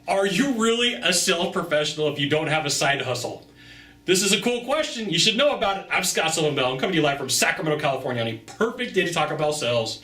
Are you really a sales professional if you don't have a side hustle? This is a cool question. You should know about it. I'm Scott Sylvan Bell. I'm coming to you live from Sacramento, California on a perfect day to talk about sales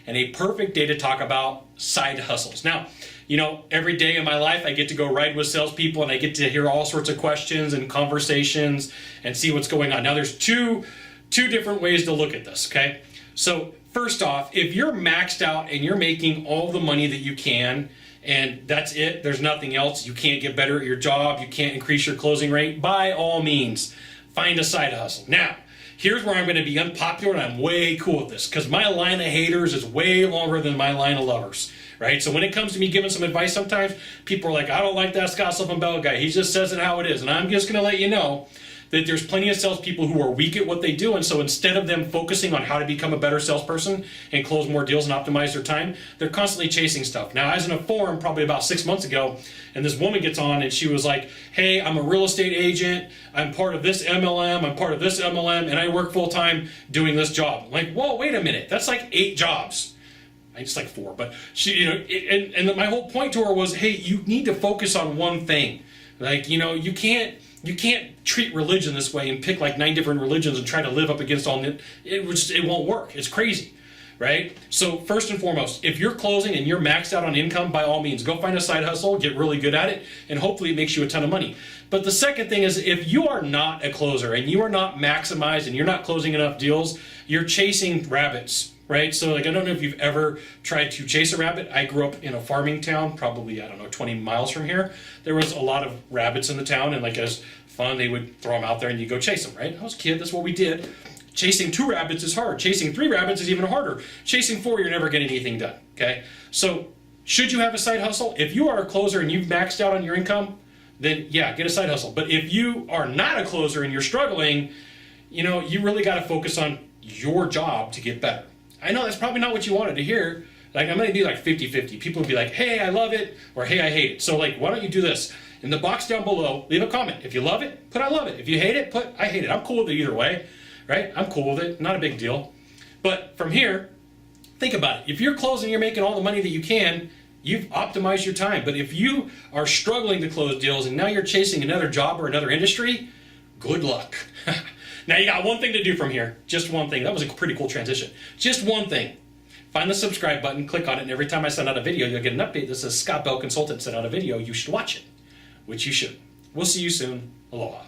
and a perfect day to talk about side hustles. Now, you know, every day in my life I get to go ride with salespeople and I get to hear all sorts of questions and conversations and see what's going on. Now, there's two different ways to look at this, okay? So first off, if you're maxed out and you're making all the money that you can, and that's it, there's nothing else, you can't get better at your job, you can't increase your closing rate, by all means, find a side hustle. Now, here's where I'm going to be unpopular, and I'm way cool with this, because my line of haters is way longer than my line of lovers, right? So when it comes to me giving some advice, sometimes people are like, I don't like that Scott Sylvan Bell guy, he just says it how it is, and I'm just going to let you know that there's plenty of salespeople who are weak at what they do, and so instead of them focusing on how to become a better salesperson and close more deals and optimize their time, they're constantly chasing stuff. Now, I was in a forum probably about 6 months ago, and this woman gets on and she was like, hey, I'm a real estate agent, I'm part of this MLM, I'm part of this MLM, and I work full-time doing this job. I'm like, whoa, wait a minute, that's like 8 jobs. It's like 4, but she, you know, and my whole point to her was, hey, you need to focus on one thing. Like, you know, you can't treat religion this way and pick like 9 different religions and try to live up against all it. It won't work. It's crazy, right? So first and foremost, if you're closing and you're maxed out on income, by all means, go find a side hustle, get really good at it, and hopefully it makes you a ton of money. But the second thing is, if you are not a closer and you are not maximized and you're not closing enough deals, you're chasing rabbits. Right? So like, I don't know if you've ever tried to chase a rabbit. I grew up in a farming town, probably, I don't know, 20 miles from here. There was a lot of rabbits in the town, and like as fun, they would throw them out there and you go chase them, right? I was a kid, that's what we did. Chasing 2 rabbits is hard. Chasing 3 rabbits is even harder. Chasing 4, you're never getting anything done, okay? So should you have a side hustle? If you are a closer and you've maxed out on your income, then yeah, get a side hustle. But if you are not a closer and you're struggling, you know, you really got to focus on your job to get better. I know that's probably not what you wanted to hear. Like, I'm going to be like 50-50. People will be like, hey, I love it, or hey, I hate it. So like, why don't you do this? In the box down below, leave a comment. If you love it, put I love it. If you hate it, put I hate it. I'm cool with it either way, right? I'm cool with it, not a big deal. But from here, think about it. If you're closing, you're making all the money that you can, you've optimized your time. But if you are struggling to close deals and now you're chasing another job or another industry, good luck. Now you got one thing to do from here. Just one thing. That was a pretty cool transition. Just one thing. Find the subscribe button, click on it, and every time I send out a video, you'll get an update that says Scott Bell Consultant sent out a video. You should watch it, which you should. We'll see you soon. Aloha.